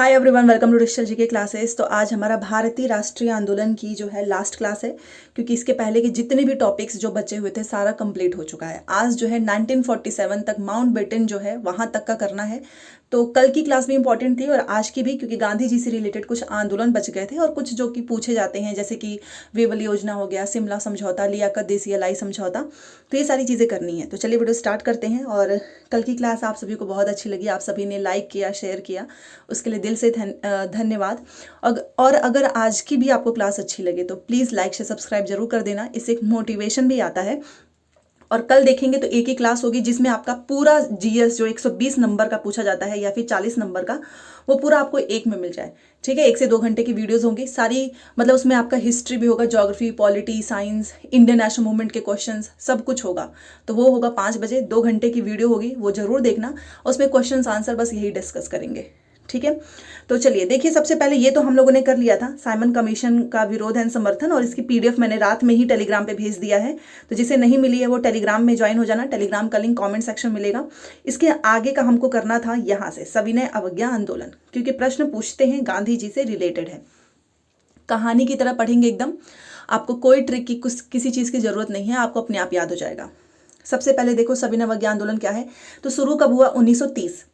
Hi everyone, welcome to digital GK classes. तो आज हमारा भारतीय राष्ट्रीय आंदोलन की जो है लास्ट क्लास है, क्योंकि इसके पहले के जितने भी टॉपिक्स जो बचे हुए थे सारा कंप्लीट हो चुका है। आज जो है 1947 तक माउंटबेटन जो है वहां तक का करना है। तो कल की क्लास भी इंपॉर्टेंट थी और आज की भी, क्योंकि गांधी जी से रिलेटेड कुछ आंदोलन बच गए थे और कुछ जो कि पूछे जाते हैं, जैसे कि वेवल योजना हो गया, शिमला समझौता, लियाकत देसी अलाई समझौता। तो ये सारी चीज़ें करनी है। तो चलिए वीडियो स्टार्ट करते हैं। और कल की क्लास आप सभी को बहुत अच्छी लगी, आप सभी ने लाइक किया, शेयर किया, उसके लिए दिल से धन्यवाद। और अगर आज की भी आपको क्लास अच्छी लगे तो प्लीज़ लाइक से सब्सक्राइब जरूर कर देना, इससे एक मोटिवेशन भी आता है। और कल देखेंगे तो एक ही क्लास होगी जिसमें आपका पूरा जीएस जो 120 नंबर का पूछा जाता है या फिर 40 नंबर का, वो पूरा आपको एक में मिल जाए। ठीक है, 1 से 2 घंटे की वीडियोस होंगी सारी, मतलब उसमें आपका हिस्ट्री भी होगा, geography, polity, science, Indian national movement के क्वेश्चंस, सब कुछ होगा। तो वो होगा 5 बजे, 2 घंटे की वीडियो होगी, वो जरूर देखना। उसमें क्वेश्चन आंसर बस यही डिस्कस करेंगे। ठीक है, तो चलिए देखिए, सबसे पहले ये तो हम लोगों ने कर लिया था, साइमन कमीशन का विरोध एंड समर्थन, और इसकी पीडीएफ मैंने रात में ही टेलीग्राम पे भेज दिया है। तो जिसे नहीं मिली है वो टेलीग्राम में ज्वाइन हो जाना, टेलीग्राम का लिंक कमेंट सेक्शन मिलेगा। इसके आगे का हमको करना था यहाँ से सविनय अवज्ञा आंदोलन, क्योंकि प्रश्न पूछते हैं गांधी जी से रिलेटेड है। कहानी की तरह पढ़ेंगे एकदम, आपको कोई ट्रिक की किसी चीज़ की जरूरत नहीं है, आपको अपने आप याद हो जाएगा। सबसे पहले देखो सविनय अवज्ञा आंदोलन क्या है। तो शुरू कब हुआ? 1930।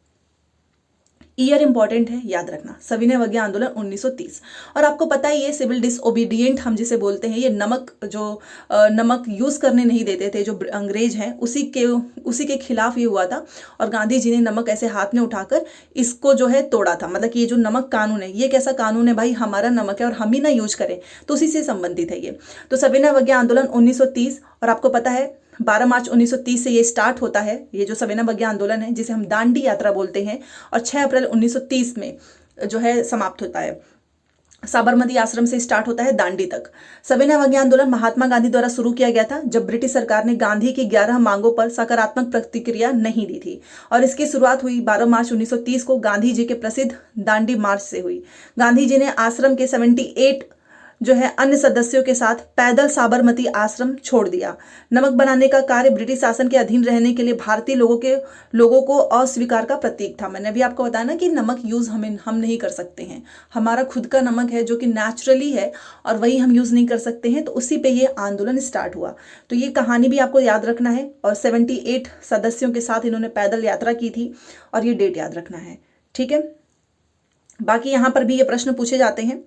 ईयर इंपॉर्टेंट है, याद रखना, सविनय अवज्ञा आंदोलन 1930। और आपको पता है ये सिविल डिसओबीडियंट हम जिसे बोलते हैं, ये नमक यूज करने नहीं देते थे जो अंग्रेज हैं, उसी के खिलाफ ये हुआ था। और गांधी जी ने नमक ऐसे हाथ में उठाकर इसको जो है तोड़ा था। मतलब कि ये जो नमक कानून है, ये कैसा कानून है भाई, हमारा नमक है और हम ही ना यूज करें, तो उसी से संबंधित है ये। तो सविनय अवज्ञा आंदोलन 1930, और आपको पता है 12 मार्च 1930 से ये स्टार्ट होता है, ये जो सविनय अवज्ञा आंदोलन है जिसे हम दांडी यात्रा बोलते हैं, और 6 अप्रैल 1930 में जो है समाप्त होता है। साबरमती आश्रम से स्टार्ट होता है दांडी तक। सविनय अवज्ञा आंदोलन महात्मा गांधी द्वारा शुरू किया गया था, जब ब्रिटिश सरकार ने गांधी की 11 मांगों पर सकारात्मक प्रतिक्रिया नहीं दी थी। और इसकी शुरुआत हुई 12 मार्च 1930 को गांधी जी के प्रसिद्ध दांडी मार्च से हुई। गांधी जी ने आश्रम के 78 जो है अन्य सदस्यों के साथ पैदल साबरमती आश्रम छोड़ दिया। नमक बनाने का कार्य ब्रिटिश शासन के अधीन रहने के लिए भारतीय लोगों को अस्वीकार का प्रतीक था। मैंने भी आपको बताया ना कि नमक यूज हम नहीं कर सकते हैं, हमारा खुद का नमक है जो कि नेचुरली है और वही हम यूज नहीं कर सकते हैं। तो उसी पे ये आंदोलन स्टार्ट हुआ। तो ये कहानी भी आपको याद रखना है। और 78 सदस्यों के साथ इन्होंने पैदल यात्रा की थी, और ये डेट याद रखना है। ठीक है, बाकी यहाँ पर भी ये प्रश्न पूछे जाते हैं।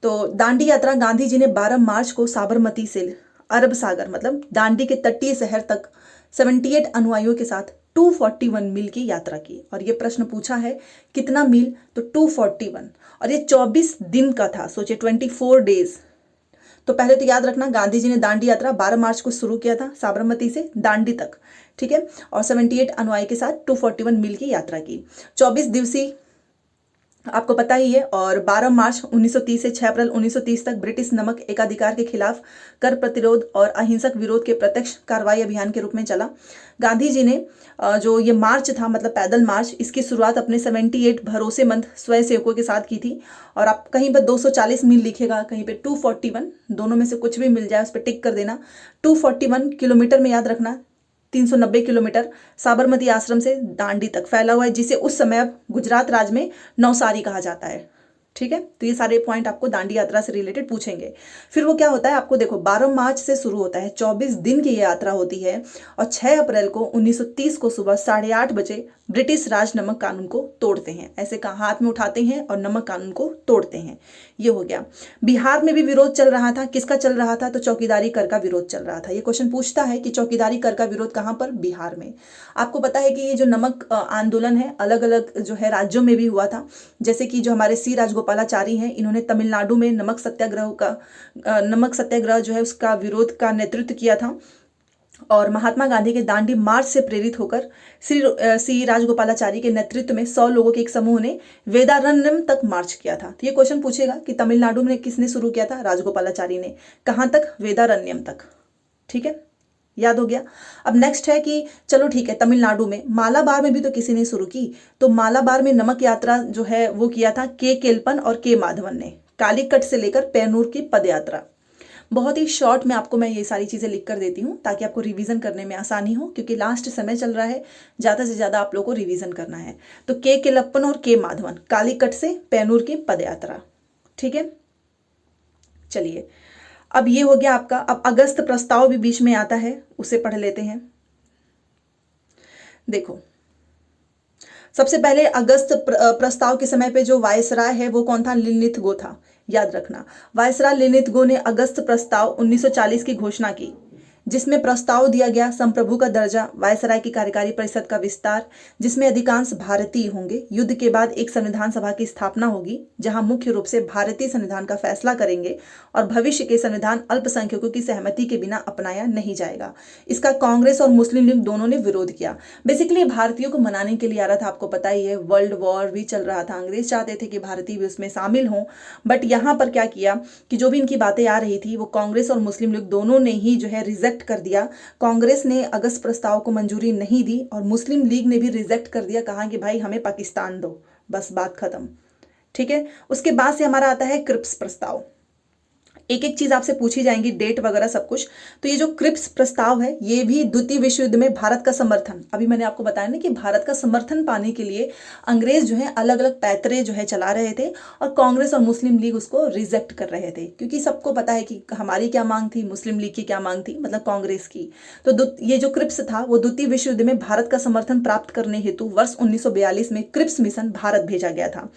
तो दांडी यात्रा गांधी जी ने 12 मार्च को साबरमती से अरब सागर मतलब दांडी के तटीय शहर तक 78 अनुयायियों के साथ 241 मील की यात्रा की। और ये प्रश्न पूछा है कितना मील, तो 241, और ये 24 दिन का था। सोचिए 24 डेज। तो पहले तो याद रखना, गांधी जी ने दांडी यात्रा 12 मार्च को शुरू किया था साबरमती से दांडी तक। ठीक है, और 78 अनुयायी के साथ 241 मील की यात्रा की। 24 दिवसीय आपको पता ही है। और 12 मार्च 1930 से 6 अप्रैल 1930 तक ब्रिटिश नमक एकाधिकार के खिलाफ कर प्रतिरोध और अहिंसक विरोध के प्रत्यक्ष कार्रवाई अभियान के रूप में चला। गांधी जी ने जो ये मार्च था, मतलब पैदल मार्च, इसकी शुरुआत अपने 78 भरोसेमंद स्वयंसेवकों के साथ की थी। और आप कहीं पर 240 मील लिखेगा, कहीं पे 241, दोनों में से कुछ भी मिल जाए उस पर टिक कर देना। 241 किलोमीटर में याद रखना, 390 किलोमीटर साबरमती आश्रम से दांडी तक फैला हुआ है, जिसे उस समय अब गुजरात राज्य में नवसारी कहा जाता है। ठीक है, तो ये सारे पॉइंट आपको दांडी यात्रा से रिलेटेड पूछेंगे। फिर वो क्या होता है, आपको देखो 12 मार्च से शुरू होता है, 24 दिन की ये यात्रा होती है। और 6 अप्रैल को 1930 को सुबह 8:30 बजे ब्रिटिश राज नमक कानून को तोड़ते हैं। ऐसे हाथ में उठाते हैं और नमक कानून को तोड़ते हैं। ये हो गया। बिहार में भी विरोध चल रहा था। किसका चल रहा था? तो चौकीदारी कर का विरोध चल रहा था। ये क्वेश्चन पूछता है कि चौकीदारी कर का विरोध कहाँ पर? बिहार में। आपको पता है कि ये जो नमक आंदोलन है अलग अलग जो है राज्यों में भी हुआ था। जैसे कि जो हमारे सी राजगोपालाचारी हैं, इन्होंने तमिलनाडु में नमक सत्याग्रह जो है उसका विरोध का नेतृत्व किया था। और महात्मा गांधी के दांडी मार्च से प्रेरित होकर सी राजगोपालाचारी के नेतृत्व में 100 लोगों के एक समूह ने वेदारण्यम तक मार्च किया था। तो ये क्वेश्चन पूछेगा कि तमिलनाडु में किसने शुरू किया था? राजगोपालाचारी ने। कहां तक? वेदारण्यम तक। ठीक है, याद हो गया। अब नेक्स्ट है कि चलो ठीक है, तमिलनाडु में, मालाबार में भी तो किसी ने शुरू की। तो मालाबार में नमक यात्रा जो है वो किया था के केलपन और के माधवन ने, कालीकट से लेकर पैनूर की पद यात्रा। बहुत ही शॉर्ट में आपको मैं ये सारी चीज़ें लिख कर देती हूँ ताकि आपको रिवीजन करने में आसानी हो, क्योंकि लास्ट समय चल रहा है, ज़्यादा से ज़्यादा आप लोगों को रिवीजन करना है। तो के केलप्पन और के माधवन, कालीकट से पैनूर की पदयात्रा। ठीक है, चलिए अब ये हो गया आपका। अब अगस्त प्रस्ताव भी बीच में आता है, उसे पढ़ लेते हैं। देखो, सबसे पहले अगस्त प्रस्ताव के समय पे जो वायसराय है वो कौन था? लिनलिथ-गो था। याद रखना, वायसराय लिनलिथ-गो ने अगस्त प्रस्ताव 1940 की घोषणा की, जिसमें प्रस्ताव दिया गया संप्रभु का दर्जा, वायसराय की कार्यकारी परिषद का विस्तार, जिसमें अधिकांश भारतीय होंगे, युद्ध के बाद एक संविधान सभा की स्थापना होगी जहां मुख्य रूप से भारतीय संविधान का फैसला करेंगे, और भविष्य के संविधान अल्पसंख्यकों की सहमति के बिना अपनाया नहीं जाएगा। इसका कांग्रेस और मुस्लिम लीग दोनों ने विरोध किया। बेसिकली भारतीयों को मनाने के लिए आ रहा था, आपको पता ही है, वर्ल्ड वॉर भी चल रहा था, अंग्रेज चाहते थे कि भारतीय भी उसमें शामिल हों, बट यहाँ पर क्या किया कि जो भी इनकी बातें आ रही थी वो कांग्रेस और मुस्लिम लीग दोनों ने ही जो है रिजेक्ट कर दिया। कांग्रेस ने अगस्त प्रस्ताव को मंजूरी नहीं दी और मुस्लिम लीग ने भी रिजेक्ट कर दिया, कहा कि भाई हमें पाकिस्तान दो, बस बात खत्म। ठीक है, उसके बाद से हमारा आता है क्रिप्स प्रस्ताव। एक एक चीज आपसे पूछी जाएंगी, डेट वगैरह सब कुछ। तो ये जो क्रिप्स प्रस्ताव है ये भी द्वितीय विश्व युद्ध में भारत का समर्थन, अभी मैंने आपको बताया ना कि भारत का समर्थन पाने के लिए अंग्रेज जो है अलग अलग पैतरे जो है चला रहे थे और कांग्रेस और मुस्लिम लीग उसको रिजेक्ट कर रहे थे, क्योंकि सबको पता है कि हमारी क्या मांग थी, मुस्लिम लीग की क्या मांग थी, मतलब कांग्रेस की। तो ये जो क्रिप्स था वो द्वितीय विश्व युद्ध में भारत का समर्थन प्राप्त करने हेतु वर्ष 1942 में क्रिप्स मिशन भारत भेजा गया था।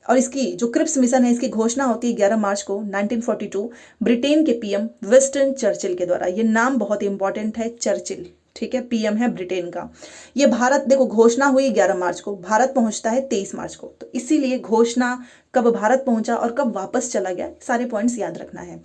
और इसकी जो क्रिप्स मिशन है इसकी घोषणा होती है 11 मार्च को 1942 ब्रिटेन के पीएम विंस्टन चर्चिल के द्वारा। ये नाम बहुत इंपॉर्टेंट है, चर्चिल। ठीक है, पीएम है ब्रिटेन का। ये भारत, देखो घोषणा हुई 11 मार्च को, भारत पहुंचता है 23 मार्च को, तो इसीलिए घोषणा कब भारत पहुंचा और कब वापस चला गया, सारे पॉइंट्स याद रखना है।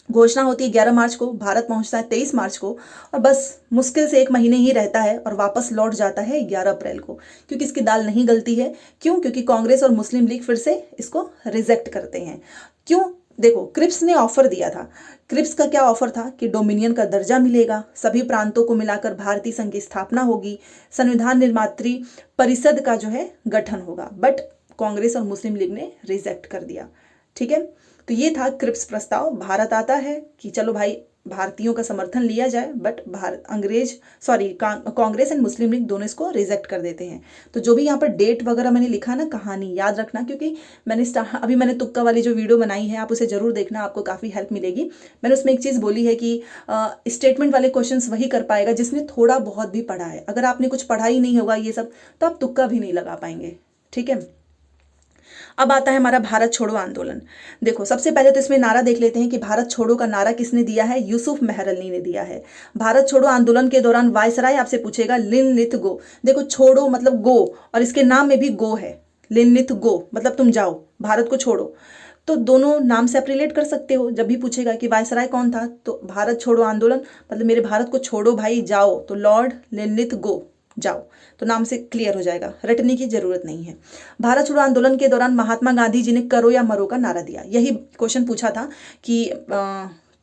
घोषणा होती है 11 मार्च को, भारत पहुंचता है 23 मार्च को, और बस मुश्किल से 1 महीने ही रहता है और वापस लौट जाता है 11 अप्रैल को, क्योंकि इसकी दाल नहीं गलती है। क्यों? क्योंकि कांग्रेस और मुस्लिम लीग फिर से इसको रिजेक्ट करते हैं। क्यों? देखो, क्रिप्स ने ऑफर दिया था। क्रिप्स का क्या ऑफर था कि डोमिनियन का दर्जा मिलेगा, सभी प्रांतों को मिलाकर भारतीय संघ की स्थापना होगी, संविधान निर्मात्री परिषद का जो है गठन होगा, बट कांग्रेस और मुस्लिम लीग ने रिजेक्ट कर दिया। ठीक है, तो ये था क्रिप्स प्रस्ताव। भारत आता है कि चलो भाई भारतीयों का समर्थन लिया जाए, but Congress and Muslim league दोनों इसको रिजेक्ट कर देते हैं। तो जो भी यहाँ पर डेट वगैरह मैंने लिखा ना, कहानी याद रखना, क्योंकि अभी मैंने तुक्का वाली जो वीडियो बनाई है आप उसे जरूर देखना, आपको काफ़ी हेल्प मिलेगी। मैंने उसमें एक चीज़ बोली है कि स्टेटमेंट वाले क्वेश्चन वही कर पाएगा जिसने थोड़ा बहुत भी पढ़ा है। अगर आपने कुछ पढ़ा ही नहीं होगा ये सब, तो आप तुक्का भी नहीं लगा पाएंगे। ठीक है, अब आता है हमारा भारत छोड़ो आंदोलन। देखो, सबसे पहले तो इसमें नारा देख लेते हैं कि भारत छोड़ो का नारा किसने दिया है? यूसुफ मेहर अली ने दिया है। भारत छोड़ो आंदोलन के दौरान वायसराय आपसे पूछेगा लिनलिथ-गो। देखो, छोड़ो मतलब गो, और इसके नाम में भी गो है। लिनलिथ-गो मतलब तुम जाओ, भारत को छोड़ो। तो दोनों नाम से आप रिलेट कर सकते हो। जब भी पूछेगा कि वायसराय कौन था, तो भारत छोड़ो आंदोलन मतलब मेरे भारत को छोड़ो भाई, जाओ, तो लॉर्ड लिनलिथ-गो, जाओ। तो नाम से क्लियर हो जाएगा, रटने की जरूरत नहीं है। भारत छोड़ो आंदोलन के दौरान महात्मा गांधी जी ने करो या मरो का नारा दिया। यही क्वेश्चन पूछा था कि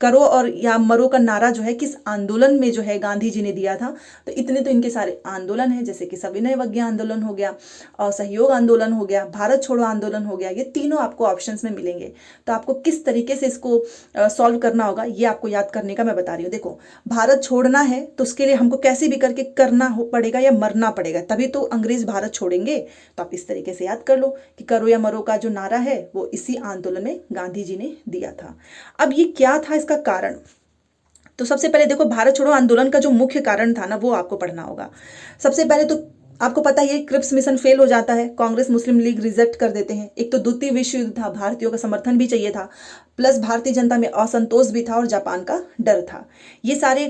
करो और या मरो का नारा जो है किस आंदोलन में जो है गांधी जी ने दिया था। तो इतने तो इनके सारे आंदोलन है, जैसे कि सविनय अवज्ञा आंदोलन हो गया, असहयोग आंदोलन हो गया, भारत छोड़ो आंदोलन हो गया, ये तीनों आपको ऑप्शंस में मिलेंगे। तो आपको किस तरीके से इसको सॉल्व करना होगा ये आपको याद करने का मैं बता रही हूँ। देखो, भारत छोड़ना है तो उसके लिए हमको कैसे भी करके करना पड़ेगा या मरना पड़ेगा, तभी तो अंग्रेज भारत छोड़ेंगे। तो आप इस तरीके से याद कर लो कि करो या मरो का जो नारा है वो इसी आंदोलन में गांधी जी ने दिया था। अब ये क्या था इसका कारण? तो सबसे पहले देखो, भारत छोड़ो आंदोलन का जो मुख्य कारण था ना वो आपको पढ़ना होगा। सबसे पहले तो आपको पता ही है, क्रिप्स मिशन फेल हो जाता है, कांग्रेस मुस्लिम लीग रिजेक्ट कर देते हैं। एक तो द्वितीय विश्व युद्ध था, भारतीयों का समर्थन भी चाहिए था, प्लस भारतीय जनता में असंतोष भी था और जापान का डर था। ये सारे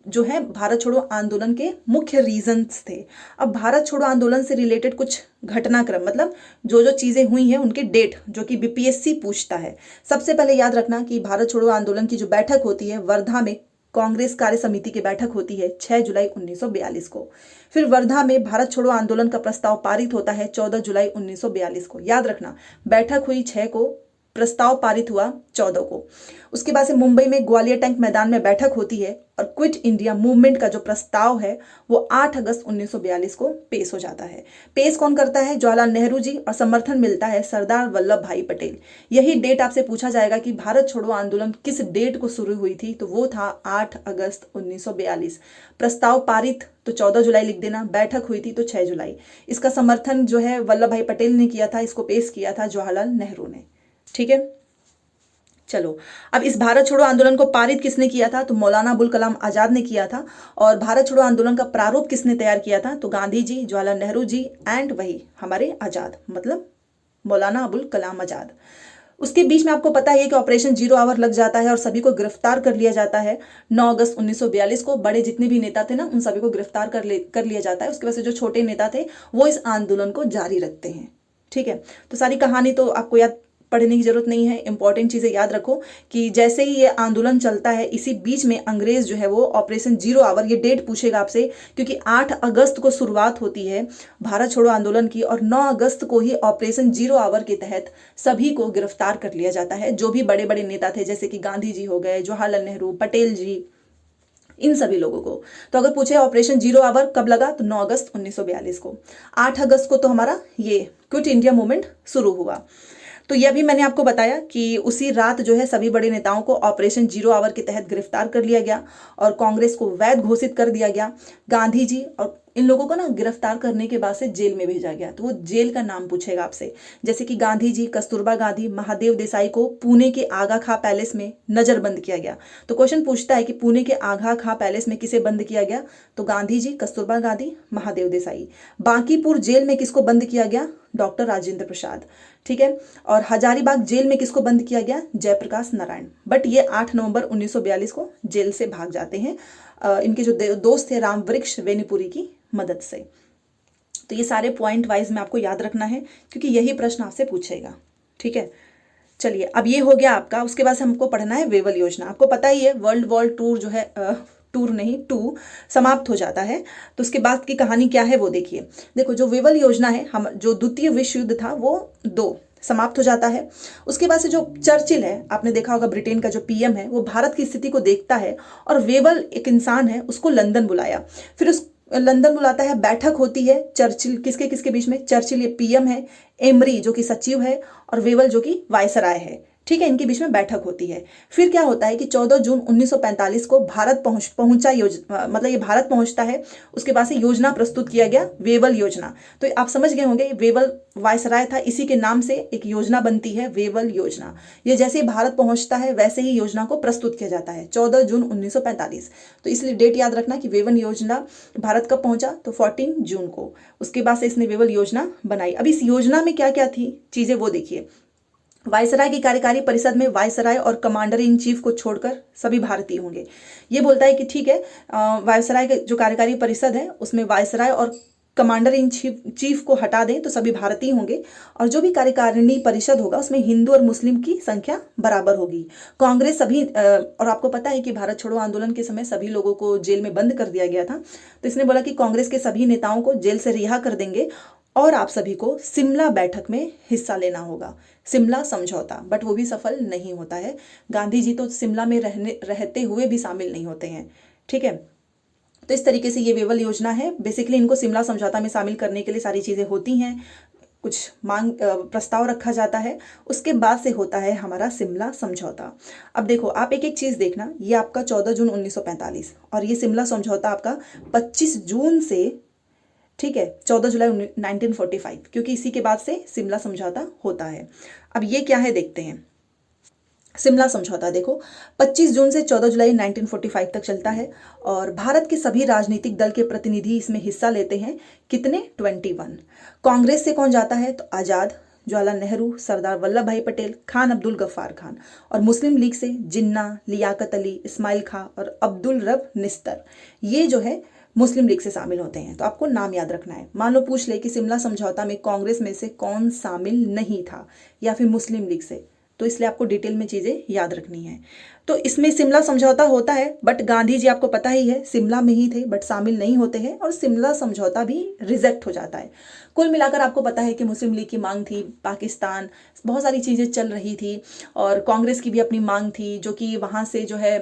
जो है भारत छोड़ो आंदोलन के मुख्य रीजंस थे। अब भारत छोड़ो आंदोलन से रिलेटेड कुछ घटनाक्रम, मतलब जो जो चीजें हुई हैं उनके डेट, जो कि बीपीएससी पूछता है। सबसे पहले याद रखना कि भारत छोड़ो आंदोलन की जो बैठक होती है वर्धा में, कांग्रेस कार्य समिति की बैठक होती है 6 जुलाई 1942 को। फिर वर्धा में भारत छोड़ो आंदोलन का प्रस्ताव पारित होता है 14 जुलाई 1942 को। याद रखना, बैठक हुई 6 को, प्रस्ताव पारित हुआ 14 को। उसके बाद से मुंबई में ग्वालियर टैंक मैदान में बैठक होती है और क्विट इंडिया मूवमेंट का जो प्रस्ताव है वो 8 अगस्त 1942 को पेश हो जाता है। पेश कौन करता है? जवाहरलाल नेहरू जी, और समर्थन मिलता है सरदार वल्लभ भाई पटेल। यही डेट आपसे पूछा जाएगा कि भारत छोड़ो आंदोलन किस डेट को शुरू हुई थी, तो वो था 8 अगस्त 1942। प्रस्ताव पारित तो 14 जुलाई लिख देना, बैठक हुई थी तो 6 जुलाई। इसका समर्थन जो है वल्लभ भाई पटेल ने किया था, इसको पेश किया था जवाहरलाल नेहरू ने। ठीक है, चलो अब इस भारत छोड़ो आंदोलन को पारित किसने किया था? तो मौलाना अबुल कलाम आजाद ने किया था। और भारत छोड़ो आंदोलन का प्रारूप किसने तैयार किया था? तो गांधी जी, जवाहरलाल नेहरू जी एंड वही हमारे आजाद, मतलब मौलाना अबुल कलाम आजाद। उसके बीच में आपको पता है कि ऑपरेशन जीरो आवर लग जाता है और सभी को गिरफ्तार कर लिया जाता है 9 अगस्त 1942 को। बड़े जितने भी नेता थे ना, उन सभी को गिरफ्तार कर लिया जाता है। उसके वजह से जो छोटे नेता थे वो इस आंदोलन को जारी रखते हैं। ठीक है, तो सारी कहानी तो आपको याद पढ़ने की जरूरत नहीं है। इंपॉर्टेंट चीजें याद रखो कि जैसे ही ये आंदोलन चलता है, इसी बीच में अंग्रेज जो है वो ऑपरेशन जीरो आवर, ये डेट पूछेगा आपसे, क्योंकि 8 अगस्त को शुरुआत होती है भारत छोड़ो आंदोलन की और 9 अगस्त को ही ऑपरेशन जीरो आवर के तहत सभी को गिरफ्तार कर लिया जाता है। जो भी बड़े बड़े नेता थे, जैसे कि गांधी जी हो गए, जवाहरलाल नेहरू, पटेल जी, इन सभी लोगों को। तो अगर पूछे ऑपरेशन जीरो आवर कब लगा, तो 9 अगस्त 1942 को। 8 अगस्त को तो हमारा ये क्विट इंडिया मूवमेंट शुरू हुआ। तो यह भी मैंने आपको बताया कि उसी रात जो है सभी बड़े नेताओं को ऑपरेशन जीरो आवर के तहत गिरफ्तार कर लिया गया और कांग्रेस को वैध घोषित कर दिया गया। गांधी जी और इन लोगों को ना गिरफ्तार करने के बाद से जेल में भेजा गया। तो वो जेल का नाम पूछेगा आपसे, जैसे कि गांधी जी, कस्तूरबा गांधी, महादेव देसाई को पुणे के आगा खां पैलेस में नजरबंद किया गया। तो क्वेश्चन पूछता है कि पुणे के आगा खां पैलेस में किसे बंद किया गया? तो गांधी जी, कस्तूरबा गांधी, महादेव देसाई। बांकीपुर जेल में किसको बंद किया गया? डॉक्टर राजेंद्र प्रसाद। ठीक है, और हजारीबाग जेल में किसको बंद किया गया? जयप्रकाश नारायण। बट ये 8 नवंबर 1942 को जेल से भाग जाते हैं इनके जो दोस्त थे रामवृक्ष वेनीपुरी की मदद से। तो ये सारे पॉइंट वाइज में आपको याद रखना है क्योंकि यही प्रश्न आपसे पूछेगा। ठीक है, चलिए अब ये हो गया आपका। उसके बाद से हमको पढ़ना है वेवल योजना। आपको पता ही है वर्ल्ड वॉर टूर जो है टू समाप्त हो जाता है। तो उसके बाद की कहानी क्या है वो देखिए। देखो, जो वेवल योजना है, हम जो द्वितीय विश्व युद्ध था वो 2 समाप्त हो जाता है। उसके बाद से जो चर्चिल है, आपने देखा होगा ब्रिटेन का जो पीएम है, वो भारत की स्थिति को देखता है और वेवल एक इंसान है, उसको लंदन बुलाया। फिर उस लंदन बुलाता है, बैठक होती है चर्चिल किसके किसके बीच में? चर्चिल ये पीएम है, एमरी जो कि सचिव है और वेवल जो कि वायसराय है। ठीक है, इनके बीच में बैठक होती है। फिर क्या होता है कि 14 जून 1945 को भारत पहुंचा मतलब ये भारत पहुंचता है। उसके बाद से योजना प्रस्तुत किया गया, वेवल योजना। तो आप समझ गए होंगे वेवल वायसराय था, इसी के नाम से एक योजना बनती है वेवल योजना। ये जैसे ही भारत पहुंचता है वैसे ही योजना को प्रस्तुत किया जाता है 14 जून 1945। तो इसलिए डेट याद रखना कि वेवल योजना भारत कब पहुंचा, तो 14 जून को। उसके बाद से इसने वेवल योजना बनाई। अब इस योजना में क्या क्या थी चीजें वो देखिए। वायसराय की कार्यकारी परिषद में वायसराय और कमांडर इन चीफ को छोड़कर सभी भारतीय होंगे। ये बोलता है कि ठीक है, वायसराय के जो कार्यकारी परिषद है उसमें वायसराय और कमांडर इन चीफ को हटा दें तो सभी भारतीय होंगे। और जो भी कार्यकारिणी परिषद होगा उसमें हिंदू और मुस्लिम की संख्या बराबर होगी। कांग्रेस सभी और आपको पता है कि भारत छोड़ो आंदोलन के समय सभी लोगों को जेल में बंद कर दिया गया था। तो इसने बोला कि कांग्रेस के सभी नेताओं को जेल से रिहा कर देंगे और आप सभी को शिमला बैठक में हिस्सा लेना होगा, शिमला समझौता। बट वो भी सफल नहीं होता है। गांधी जी तो शिमला में रहते हुए भी शामिल नहीं होते हैं। ठीक है, तो इस तरीके से ये वेवल योजना है। बेसिकली इनको शिमला समझौता में शामिल करने के लिए सारी चीजें होती हैं, कुछ प्रस्ताव रखा जाता है। उसके बाद से होता है हमारा शिमला समझौता। अब देखो, आप एक एक चीज देखना। ये आपका 14 जून 1945 और ये शिमला समझौता आपका 25 जून से, ठीक है, 14 जुलाई 1945, क्योंकि इसी के बाद से शिमला समझौता होता है। अब ये क्या है देखते हैं। शिमला समझौता देखो 25 जून से 14 जुलाई 1945 तक चलता है और भारत के सभी राजनीतिक दल के प्रतिनिधि इसमें हिस्सा लेते हैं। कितने? 21। कांग्रेस से कौन जाता है? तो आजाद, जवाहरलाल नेहरू, सरदार वल्लभ भाई पटेल, खान अब्दुल गफ्फार खान। और मुस्लिम लीग से जिन्ना, लियाकत अली, इस्माइल खां और अब्दुल रब निस्तर, ये जो है मुस्लिम लीग से शामिल होते हैं। तो आपको नाम याद रखना है। मान लो पूछ ले कि शिमला समझौता में कांग्रेस में से कौन शामिल नहीं था या फिर मुस्लिम लीग से, तो इसलिए आपको डिटेल में चीज़ें याद रखनी है। तो इसमें शिमला समझौता होता है, बट गांधी जी आपको पता ही है शिमला में ही थे, बट शामिल नहीं होते हैं, और शिमला समझौता भी रिजेक्ट हो जाता है। कुल मिलाकर आपको पता है कि मुस्लिम लीग की मांग थी, पाकिस्तान, बहुत सारी चीज़ें चल रही थी, और कांग्रेस की भी अपनी मांग थी, जो कि वहाँ से जो है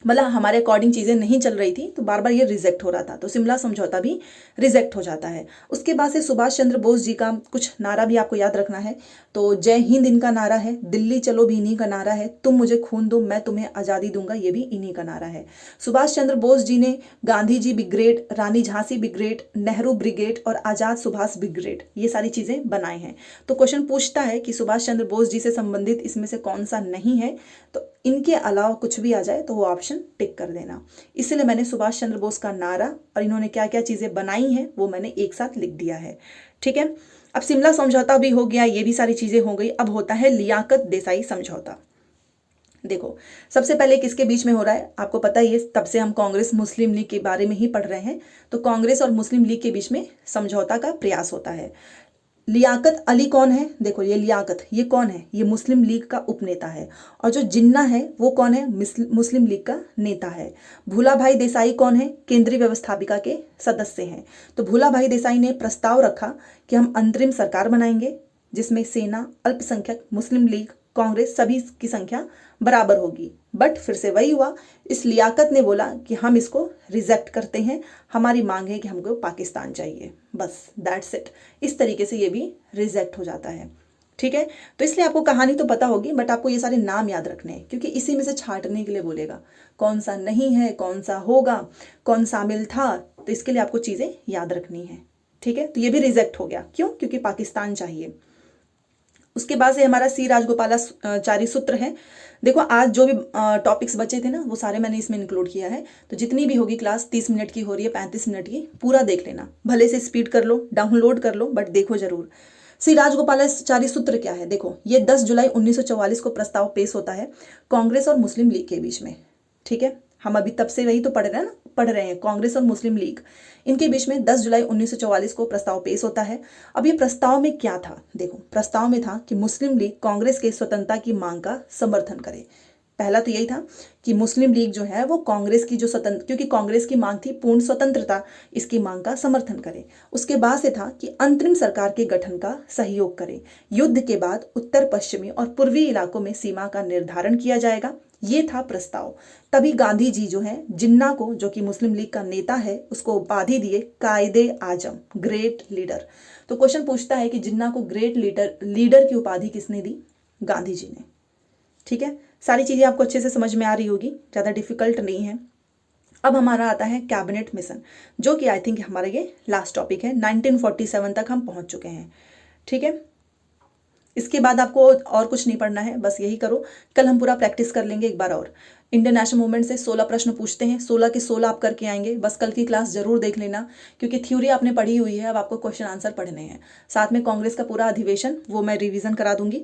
मतलब हमारे अकॉर्डिंग चीज़ें नहीं चल रही थी, तो बार बार ये रिजेक्ट हो रहा था, तो शिमला समझौता भी रिजेक्ट हो जाता है। उसके बाद से सुभाष चंद्र बोस जी का कुछ नारा भी आपको याद रखना है। तो जय हिंद इनका नारा है, दिल्ली चलो भी इन्हीं का नारा है, तुम मुझे खून दो मैं तुम्हें आज़ादी दूंगा, ये भी इन्हीं का नारा है। सुभाष चंद्र बोस जी ने गांधी जी ब्रिगेड, रानी झांसी ब्रिगेड, नेहरू ब्रिगेड और आज़ाद सुभाष ब्रिगेड, ये सारी चीज़ें बनाए हैं। तो क्वेश्चन पूछता है कि सुभाष चंद्र बोस जी से संबंधित इसमें से कौन सा नहीं है, तो इनके अलावा कुछ भी आ जाए तो वो ऑप्शन टिक कर देना। इसलिए मैंने सुभाष चंद्र बोस का नारा और इन्होंने क्या क्या चीज़ें बनाई हैं वो मैंने एक साथ लिख दिया है। ठीक है, अब शिमला समझौता भी हो गया, ये भी सारी चीज़ें हो गई। अब होता है लियाकत देसाई समझौता। देखो, सबसे पहले किसके बीच में हो रहा है आपको पता ही है, तब से हम कांग्रेस मुस्लिम लीग के बारे में ही पढ़ रहे हैं। तो कांग्रेस और मुस्लिम लीग के बीच में समझौता का प्रयास होता है। लियाकत अली कौन है? देखो, ये लियाकत, ये कौन है? ये मुस्लिम लीग का उपनेता है। और जो जिन्ना है वो कौन है? मुस्लिम लीग का नेता है। भूला भाई देसाई कौन है? केंद्रीय व्यवस्थापिका के सदस्य हैं। तो भूला भाई देसाई ने प्रस्ताव रखा कि हम अंतरिम सरकार बनाएंगे जिसमें सेना, अल्पसंख्यक, मुस्लिम लीग, कांग्रेस सभी की संख्या बराबर होगी। बट फिर से वही हुआ, इस लियाकत ने बोला कि हम इसको रिजेक्ट करते हैं, हमारी मांग है कि हमको पाकिस्तान चाहिए, बस दैट्स इट। इस तरीके से ये भी रिजेक्ट हो जाता है। ठीक है, तो इसलिए आपको कहानी तो पता होगी, बट आपको ये सारे नाम याद रखने हैं, क्योंकि इसी में से छांटने के लिए बोलेगा कौन सा नहीं है, कौन सा होगा, कौन शामिल था, तो इसके लिए आपको चीज़ें याद रखनी है। ठीक है, तो ये भी रिजेक्ट हो गया, क्यों? क्योंकि पाकिस्तान चाहिए। उसके बाद से हमारा सी राजगोपालाचारी सूत्र है। देखो, आज जो भी टॉपिक्स बचे थे ना वो सारे मैंने इसमें इंक्लूड किया है। तो जितनी भी होगी क्लास, 30 मिनट की हो रही है, 35 मिनट की, पूरा देख लेना, भले से स्पीड कर लो, डाउनलोड कर लो, बट देखो जरूर। श्री राजगोपालाचारी सूत्र क्या है? देखो, ये 10 जुलाई 1944 को प्रस्ताव पेश होता है कांग्रेस और मुस्लिम लीग के बीच में। ठीक है, हम अभी तब से वही तो पढ़ रहे हैं ना, पढ़ रहे हैं कांग्रेस और मुस्लिम लीग, इनके बीच में 10 जुलाई 1944 को प्रस्ताव पेश होता है। अब ये प्रस्ताव में क्या था? देखो, प्रस्ताव में था कि मुस्लिम लीग कांग्रेस के स्वतंत्रता की मांग का समर्थन करे। पहला तो यही था कि मुस्लिम लीग जो है वो कांग्रेस की जो स्वतंत्र, क्योंकि कांग्रेस की मांग थी पूर्ण स्वतंत्रता, इसकी मांग का समर्थन करे। उसके बाद से था कि अंतरिम सरकार के गठन का सहयोग करे। युद्ध के बाद उत्तर पश्चिमी और पूर्वी इलाकों में सीमा का निर्धारण किया जाएगा, ये था प्रस्ताव। तभी गांधी जी जो है जिन्ना को, जो कि मुस्लिम लीग का नेता है, उसको उपाधि दिए कायदे आजम, ग्रेट लीडर। तो क्वेश्चन पूछता है कि जिन्ना को ग्रेट लीडर की उपाधि किसने दी? गांधी जी ने। ठीक है, सारी चीजें आपको अच्छे से समझ में आ रही होगी, ज्यादा डिफिकल्ट नहीं है। अब हमारा आता है कैबिनेट मिशन, जो कि आई थिंक हमारा ये लास्ट टॉपिक है। 1947 तक हम पहुंच चुके हैं। ठीक है, इसके बाद आपको और कुछ नहीं पढ़ना है, बस यही करो। कल हम पूरा प्रैक्टिस कर लेंगे एक बार और। इंडियन नेशनल मूवमेंट से 16 प्रश्न पूछते हैं, 16 के 16 आप करके आएंगे। बस कल की क्लास जरूर देख लेना, क्योंकि थ्योरी आपने पढ़ी हुई है, अब आपको क्वेश्चन आंसर पढ़ने हैं। साथ में कांग्रेस का पूरा अधिवेशन वो मैं रिवीजन करा दूंगी।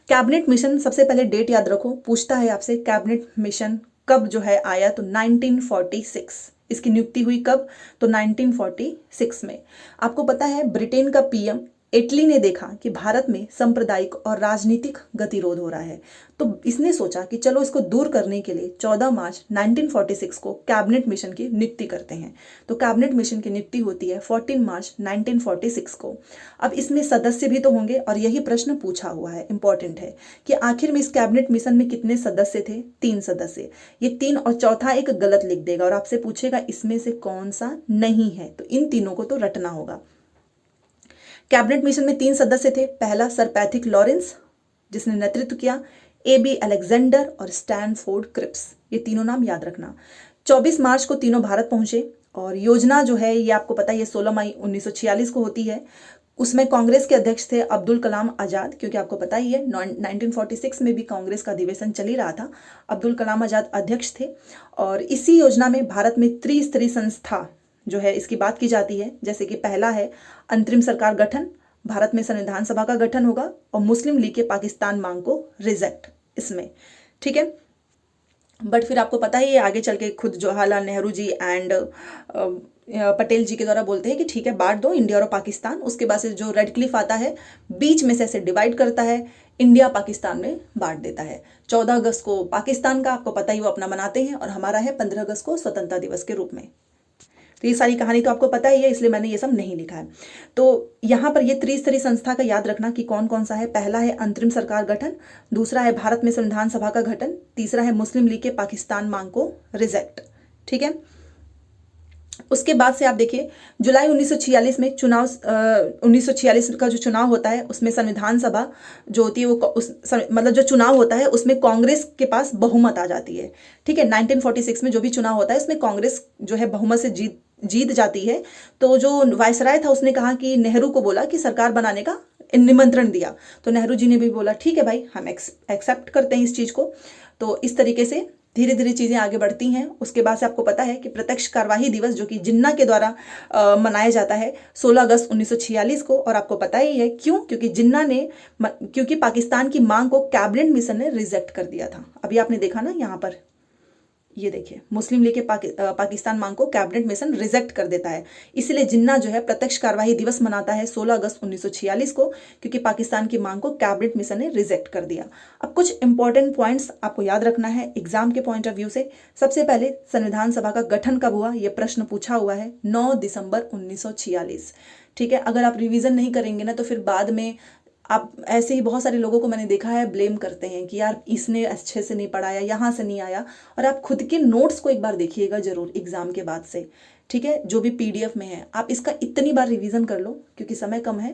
कैबिनेट मिशन, सबसे पहले डेट याद रखो, पूछता है आपसे कैबिनेट मिशन कब जो है आया, तो 1946 इसकी नियुक्ति हुई। कब? तो 1946 में। आपको पता है ब्रिटेन का पीएम इटली ने देखा कि भारत में सांप्रदायिक और राजनीतिक गतिरोध हो रहा है, तो इसने सोचा कि चलो इसको दूर करने के लिए 14 मार्च 1946 को कैबिनेट मिशन की नियुक्ति करते हैं। तो कैबिनेट मिशन की नियुक्ति होती है 14 मार्च 1946 को। अब इसमें सदस्य भी तो होंगे, और यही प्रश्न पूछा हुआ है, इंपॉर्टेंट है कि आखिर में इस कैबिनेट मिशन में कितने सदस्य थे? 3 सदस्य। ये 3 और चौथा एक गलत लिख देगा, और आपसे पूछेगा इसमें से कौन सा नहीं है, तो इन तीनों को तो रटना होगा। कैबिनेट मिशन में 3 सदस्य थे। पहला सर पैथिक लॉरेंस, जिसने नेतृत्व किया, AB अलेक्जेंडर और स्टैनफोर्ड क्रिप्स, ये तीनों नाम याद रखना। 24 मार्च को तीनों भारत पहुंचे, और योजना जो है ये आपको पता है, ये 16 मई 1946 को होती है। उसमें कांग्रेस के अध्यक्ष थे अब्दुल कलाम आजाद, क्योंकि आपको पता ही है 1946 में भी कांग्रेस का अधिवेशन चल ही रहा था। अब्दुल कलाम आजाद अध्यक्ष थे, और इसी योजना में भारत में त्रिस्तरीय संस्था जो है इसकी बात की जाती है। जैसे कि पहला है अंतरिम सरकार गठन, भारत में संविधान सभा का गठन होगा, और मुस्लिम लीग के पाकिस्तान मांग को रिजेक्ट इसमें। ठीक है, बट फिर आपको पता ही है आगे चल के खुद जवाहरलाल नेहरू जी एंड पटेल जी के द्वारा बोलते हैं कि ठीक है बांट दो इंडिया और पाकिस्तान। उसके बाद से जो रेड क्लिफ आता है बीच में से ऐसे डिवाइड करता है, इंडिया पाकिस्तान में बांट देता है। 14 अगस्त को पाकिस्तान का आपको पता ही वो अपना मनाते हैं और हमारा है 15 अगस्त को स्वतंत्रता दिवस के रूप में। तो ये सारी कहानी तो आपको पता ही है, इसलिए मैंने ये सब नहीं लिखा है। तो यहाँ पर ये त्रिस्तरीय संस्था का याद रखना कि कौन कौन सा है। पहला है अंतरिम सरकार गठन, दूसरा है भारत में संविधान सभा का गठन, तीसरा है मुस्लिम लीग के पाकिस्तान मांग को रिजेक्ट। ठीक है, उसके बाद से आप देखिए जुलाई 1946 में चुनाव 1946 का जो चुनाव होता है उसमें संविधान सभा जो होती है वो मतलब जो चुनाव होता है उसमें कांग्रेस के पास बहुमत आ जाती है। ठीक है, 1946 में जो भी चुनाव होता है उसमें कांग्रेस जो है बहुमत से जीत जाती है। तो जो वायसराय था उसने कहा कि नेहरू को बोला कि सरकार बनाने का निमंत्रण दिया, तो नेहरू जी ने भी बोला ठीक है भाई हम एक्सेप्ट करते हैं इस चीज़ को। तो इस तरीके से धीरे धीरे चीज़ें आगे बढ़ती हैं। उसके बाद से आपको पता है कि प्रत्यक्ष कार्यवाही दिवस जो कि जिन्ना के द्वारा मनाया जाता है 16 अगस्त 1946 को, और आपको पता ही है क्यों, क्योंकि जिन्ना ने क्योंकि पाकिस्तान की मांग को कैबिनेट मिशन ने रिजेक्ट कर दिया था। अभी आपने देखा ना यहाँ पर, ये देखिए मुस्लिम लीग के पाकिस्तान मांग को कैबिनेट मिशन रिजेक्ट कर देता है, इसलिए जिन्ना जो है प्रत्यक्ष कार्यवाही दिवस मनाता है 16 अगस्त 1946 को, क्योंकि पाकिस्तान की मांग को कैबिनेट मिशन ने रिजेक्ट कर दिया। अब कुछ इंपॉर्टेंट पॉइंट्स आपको याद रखना है एग्जाम के पॉइंट ऑफ व्यू से। सबसे पहले संविधान सभा का गठन कब हुआ, यह प्रश्न पूछा हुआ है 9 दिसंबर 1946। ठीक है, अगर आप रिविजन नहीं करेंगे ना तो फिर बाद में आप ऐसे ही बहुत सारे लोगों को मैंने देखा है ब्लेम करते हैं कि यार इसने अच्छे से नहीं पढ़ाया, यहाँ से नहीं आया। और आप खुद के नोट्स को एक बार देखिएगा जरूर एग्जाम के बाद से। ठीक है, जो भी PDF में है आप इसका इतनी बार रिवीजन कर लो क्योंकि समय कम है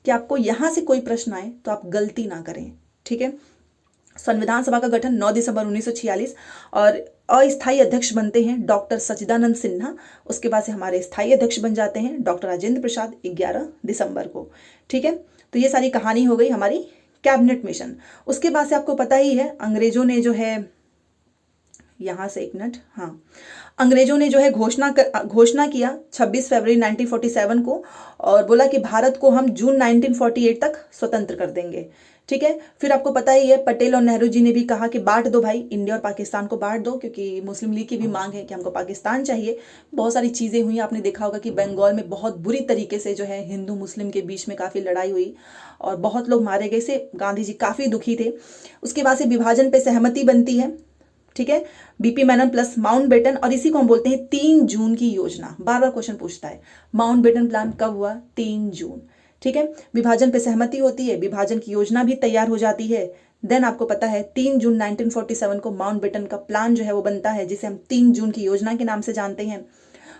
कि आपको यहाँ से कोई प्रश्न आए तो आप गलती ना करें। ठीक है, संविधान सभा का गठन 9 दिसंबर 1946 और अस्थायी अध्यक्ष बनते हैं डॉक्टर सच्चिदानंद सिन्हा। उसके बाद से हमारे स्थायी अध्यक्ष बन जाते हैं डॉक्टर राजेंद्र प्रसाद 11 दिसंबर को। ठीक है, तो ये सारी कहानी हो गई हमारी कैबिनेट मिशन। उसके बाद से आपको पता ही है अंग्रेजों ने जो है, यहाँ से एक मिनट, हाँ, अंग्रेजों ने जो है घोषणा किया 26 फरवरी 1947 को और बोला कि भारत को हम जून 1948 तक स्वतंत्र कर देंगे। ठीक है, फिर आपको पता ही है पटेल और नेहरू जी ने भी कहा कि बांट दो भाई, इंडिया और पाकिस्तान को बांट दो, क्योंकि मुस्लिम लीग की भी मांग है कि हमको पाकिस्तान चाहिए। बहुत सारी चीज़ें हुई, आपने देखा होगा कि बंगाल में बहुत बुरी तरीके से जो है हिंदू मुस्लिम के बीच में काफ़ी लड़ाई हुई और बहुत लोग मारे गए से गांधी जी काफ़ी दुखी थे। उसके बाद से विभाजन पर सहमति बनती है। ठीक है, BP मेनन प्लस माउंटबेटन, और इसी को हम बोलते हैं 3 जून की योजना। बार बार क्वेश्चन पूछता है माउंटबेटन प्लान कब हुआ, 3 जून। ठीक है, विभाजन पे सहमति होती है, विभाजन की योजना भी तैयार हो जाती है। देन आपको पता है 3 जून 1947 को माउंटबेटन का प्लान जो है वो बनता है, जिसे हम 3 जून की योजना के नाम से जानते हैं।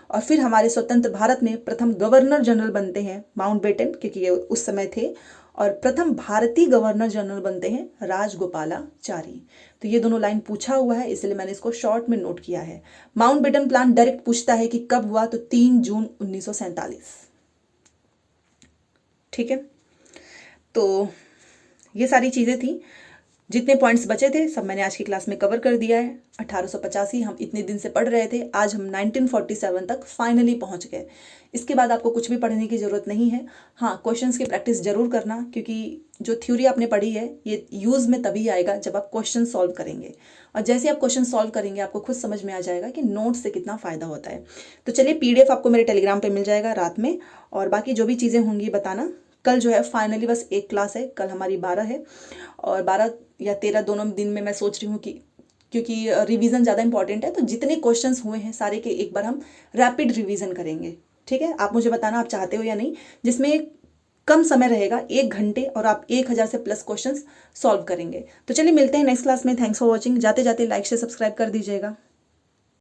और फिर हमारे स्वतंत्र भारत में प्रथम गवर्नर जनरल बनते हैं माउंटबेटन, क्योंकि ये उस समय थे, और प्रथम भारतीय गवर्नर जनरल बनते हैं राजगोपालाचारी। तो ये दोनों लाइन पूछा हुआ है, इसलिए मैंने इसको शॉर्ट में नोट किया है। माउंटबेटन प्लान डायरेक्ट पूछता है कि कब हुआ, तो 3 जून 1947। ठीक है, तो ये सारी चीज़ें थी, जितने पॉइंट्स बचे थे सब मैंने आज की क्लास में कवर कर दिया है। 1885 हम इतने दिन से पढ़ रहे थे, आज हम 1947 तक फाइनली पहुंच गए। इसके बाद आपको कुछ भी पढ़ने की ज़रूरत नहीं है। हाँ, क्वेश्चंस की प्रैक्टिस जरूर करना, क्योंकि जो थ्योरी आपने पढ़ी है ये यूज़ में तभी आएगा जब आप क्वेश्चन सॉल्व करेंगे, और जैसे आप क्वेश्चन सॉल्व करेंगे आपको खुद समझ में आ जाएगा कि नोट्स से कितना फ़ायदा होता है। तो चलिए, PDF आपको मेरे टेलीग्राम पर मिल जाएगा रात में, और बाकी जो भी चीज़ें होंगी बताना। कल जो है फाइनली बस एक क्लास है, कल हमारी 12 है, और 12 या 13 दोनों दिन में मैं सोच रही हूँ कि क्योंकि रिवीजन ज़्यादा इंपॉर्टेंट है, तो जितने क्वेश्चंस हुए हैं सारे के एक बार हम रैपिड रिवीजन करेंगे। ठीक है, आप मुझे बताना आप चाहते हो या नहीं, जिसमें कम समय रहेगा, 1 घंटे, और आप 1000 से प्लस क्वेश्चंस सॉल्व करेंगे। तो चलिए मिलते हैं नेक्स्ट क्लास में। Thanks for watching. जाते जाते लाइक से सब्सक्राइब कर दीजिएगा।